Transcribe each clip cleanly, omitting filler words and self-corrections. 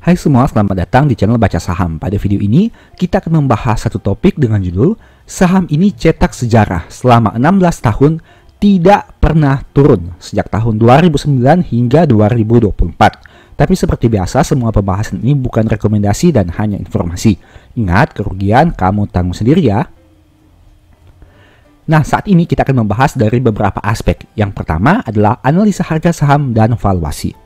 Hai semua, selamat datang di channel Baca Saham. Pada video ini, kita akan membahas satu topik dengan judul Saham ini cetak sejarah selama 16 tahun tidak pernah turun sejak tahun 2009 hingga 2024. Tapi seperti biasa, semua pembahasan ini bukan rekomendasi dan hanya informasi. Ingat, kerugian kamu tanggung sendiri ya. Nah, saat ini kita akan membahas dari beberapa aspek. Yang pertama adalah analisa harga saham dan valuasi.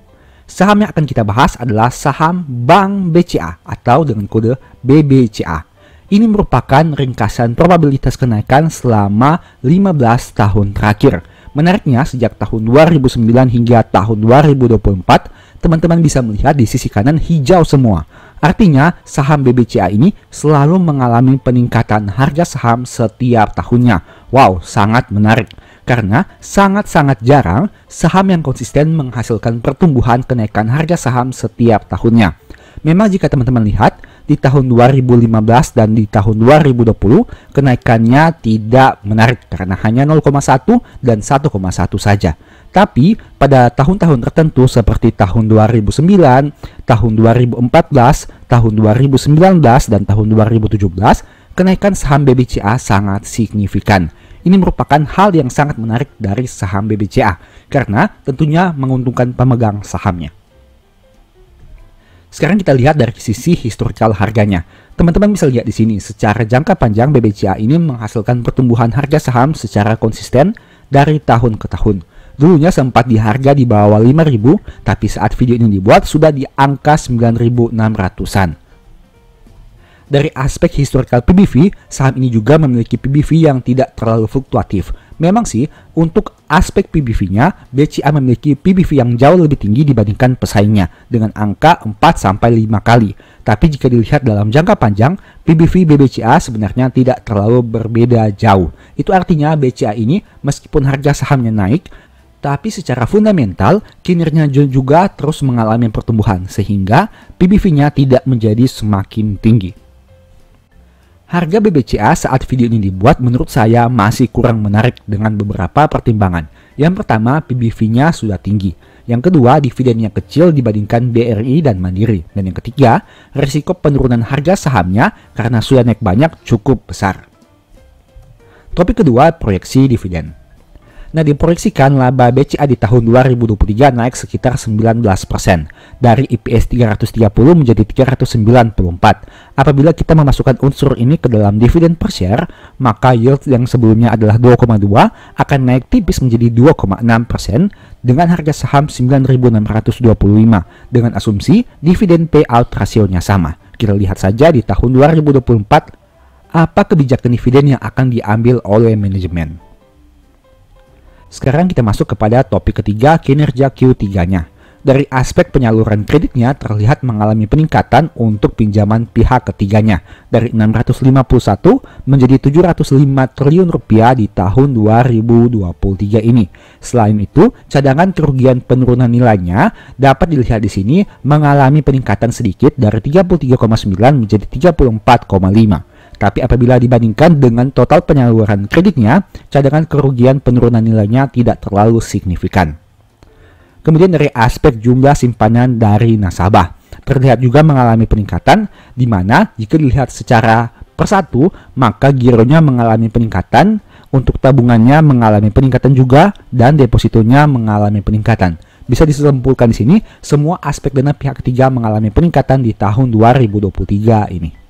Saham yang akan kita bahas adalah saham Bank BCA atau dengan kode BBCA. Ini merupakan ringkasan probabilitas kenaikan selama 15 tahun terakhir. Menariknya, sejak tahun 2009 hingga tahun 2024, teman-teman bisa melihat di sisi kanan hijau semua. Artinya, saham BBCA ini selalu mengalami peningkatan harga saham setiap tahunnya. Wow, sangat menarik. Karena sangat-sangat jarang saham yang konsisten menghasilkan pertumbuhan kenaikan harga saham setiap tahunnya. Memang jika teman-teman lihat, di tahun 2015 dan di tahun 2020, kenaikannya tidak menarik karena hanya 0,1 dan 1,1 saja. Tapi pada tahun-tahun tertentu seperti tahun 2009, tahun 2014, tahun 2019, dan tahun 2017, kenaikan saham BBCA sangat signifikan. Ini merupakan hal yang sangat menarik dari saham BBCA karena tentunya menguntungkan pemegang sahamnya. Sekarang kita lihat dari sisi historical harganya. Teman-teman bisa lihat di sini, secara jangka panjang BBCA ini menghasilkan pertumbuhan harga saham secara konsisten dari tahun ke tahun. Dulunya sempat di harga di bawah 5.000, tapi saat video ini dibuat sudah di angka 9.600-an. Dari aspek historical PBV, saham ini juga memiliki PBV yang tidak terlalu fluktuatif. Memang sih, untuk aspek PBV-nya, BCA memiliki PBV yang jauh lebih tinggi dibandingkan pesaingnya, dengan angka 4-5 kali. Tapi jika dilihat dalam jangka panjang, PBV BBCA sebenarnya tidak terlalu berbeda jauh. Itu artinya BCA ini, meskipun harga sahamnya naik, tapi secara fundamental, kinerjanya juga terus mengalami pertumbuhan, sehingga PBV-nya tidak menjadi semakin tinggi. Harga BBCA saat video ini dibuat menurut saya masih kurang menarik dengan beberapa pertimbangan. Yang pertama, PBV-nya sudah tinggi. Yang kedua, dividennya kecil dibandingkan BRI dan Mandiri. Dan yang ketiga, risiko penurunan harga sahamnya karena sudah naik banyak cukup besar. Topik kedua, proyeksi dividen. Nah, diproyeksikan laba BCA di tahun 2023 naik sekitar 19%, dari EPS 330 menjadi 394. Apabila kita memasukkan unsur ini ke dalam dividen per share, maka yield yang sebelumnya adalah 2,2 akan naik tipis menjadi 2,6% dengan harga saham 9.625 dengan asumsi dividen payout rasionya sama. Kita lihat saja di tahun 2024 apa kebijakan dividen yang akan diambil oleh manajemen. Sekarang kita masuk kepada topik ketiga, kinerja Q3-nya. Dari aspek penyaluran kreditnya terlihat mengalami peningkatan untuk pinjaman pihak ketiganya dari 651 menjadi 705 triliun rupiah di tahun 2023 ini. Selain itu, cadangan kerugian penurunan nilainya dapat dilihat di sini mengalami peningkatan sedikit dari 33,9 menjadi 34,5. Tapi apabila dibandingkan dengan total penyaluran kreditnya, cadangan kerugian penurunan nilainya tidak terlalu signifikan. Kemudian dari aspek jumlah simpanan dari nasabah, terlihat juga mengalami peningkatan, di mana jika dilihat secara persatu, maka gironya mengalami peningkatan, untuk tabungannya mengalami peningkatan juga, dan depositonya mengalami peningkatan. Bisa disimpulkan di sini, semua aspek dana pihak ketiga mengalami peningkatan di tahun 2023 ini.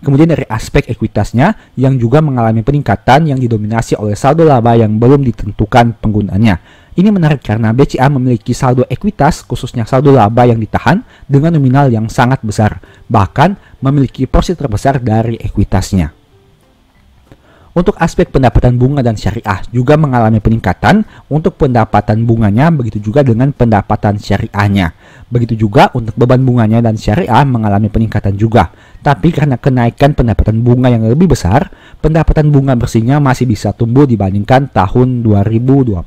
Kemudian dari aspek ekuitasnya yang juga mengalami peningkatan yang didominasi oleh saldo laba yang belum ditentukan penggunaannya. Ini menarik karena BCA memiliki saldo ekuitas khususnya saldo laba yang ditahan dengan nominal yang sangat besar, bahkan memiliki porsi terbesar dari ekuitasnya. Untuk aspek pendapatan bunga dan syariah juga mengalami peningkatan untuk pendapatan bunganya, begitu juga dengan pendapatan syariahnya. Begitu juga untuk beban bunganya dan syariah mengalami peningkatan juga. Tapi karena kenaikan pendapatan bunga yang lebih besar, pendapatan bunga bersihnya masih bisa tumbuh dibandingkan tahun 2022.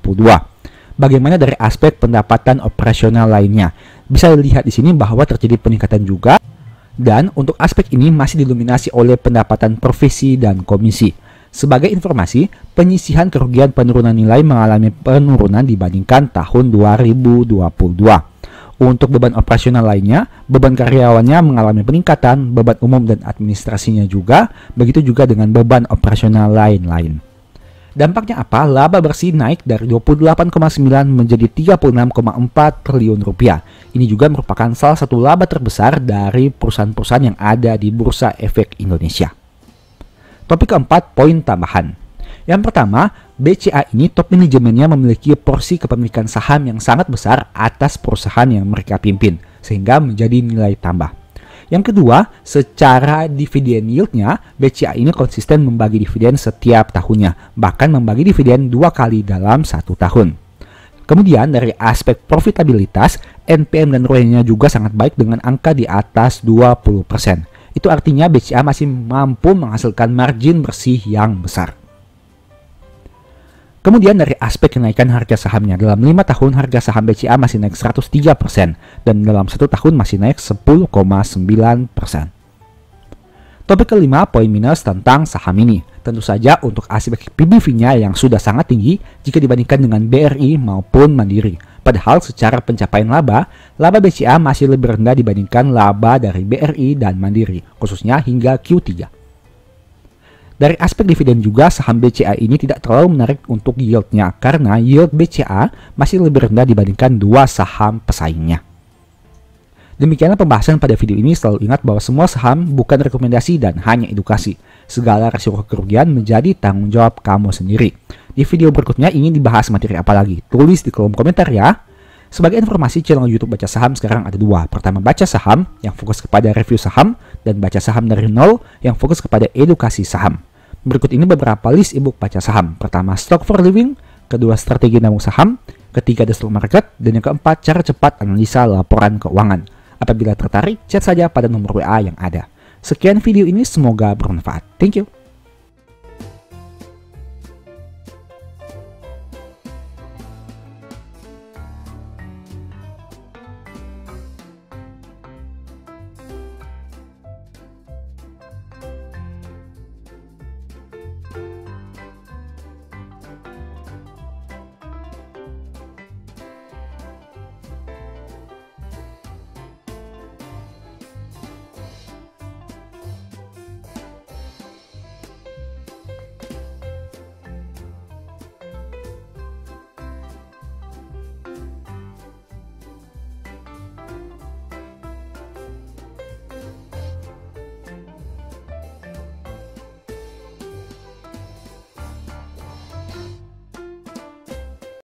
Bagaimana dari aspek pendapatan operasional lainnya? Bisa dilihat di sini bahwa terjadi peningkatan juga. Dan untuk aspek ini masih didominasi oleh pendapatan provisi dan komisi. Sebagai informasi, penyisihan kerugian penurunan nilai mengalami penurunan dibandingkan tahun 2022. Untuk beban operasional lainnya, beban karyawannya mengalami peningkatan, beban umum dan administrasinya juga, begitu juga dengan beban operasional lain-lain. Dampaknya apa? Laba bersih naik dari 28,9 menjadi 36,4 triliun rupiah. Ini juga merupakan salah satu laba terbesar dari perusahaan-perusahaan yang ada di Bursa Efek Indonesia. Topik keempat, poin tambahan. Yang pertama, BCA ini top manajemennya memiliki porsi kepemilikan saham yang sangat besar atas perusahaan yang mereka pimpin, sehingga menjadi nilai tambah. Yang kedua, secara dividen yieldnya, BCA ini konsisten membagi dividen setiap tahunnya, bahkan membagi dividen 2 kali dalam 1 tahun. Kemudian dari aspek profitabilitas, NPM dan ROE-nya juga sangat baik dengan angka di atas 20%. Itu artinya BCA masih mampu menghasilkan margin bersih yang besar. Kemudian dari aspek kenaikan harga sahamnya, dalam 5 tahun harga saham BCA masih naik 103% dan dalam 1 tahun masih naik 10,9%. Topik kelima, poin minus tentang saham ini. Tentu saja untuk aspek PBV-nya yang sudah sangat tinggi jika dibandingkan dengan BRI maupun Mandiri. Padahal secara pencapaian laba BCA masih lebih rendah dibandingkan laba dari BRI dan Mandiri, khususnya hingga Q3. Dari aspek dividen juga, saham BCA ini tidak terlalu menarik untuk yieldnya karena yield BCA masih lebih rendah dibandingkan 2 saham pesaingnya. Demikianlah pembahasan pada video ini. Selalu ingat bahwa semua saham bukan rekomendasi dan hanya edukasi. Segala risiko kerugian menjadi tanggung jawab kamu sendiri. Di video berikutnya ingin dibahas materi apa lagi? Tulis di kolom komentar ya. Sebagai informasi, channel YouTube Baca Saham sekarang ada 2. Pertama, Baca Saham yang fokus kepada review saham, dan Baca Saham dari nol yang fokus kepada edukasi saham. Berikut ini beberapa list ebook baca saham. Pertama, Stock for Living. Kedua, Strategi Nabung Saham. Ketiga, The Stock Market. Dan yang keempat, Cara Cepat Analisa Laporan Keuangan. Apabila tertarik, chat saja pada nomor WA yang ada. Sekian video ini, semoga bermanfaat. Thank you.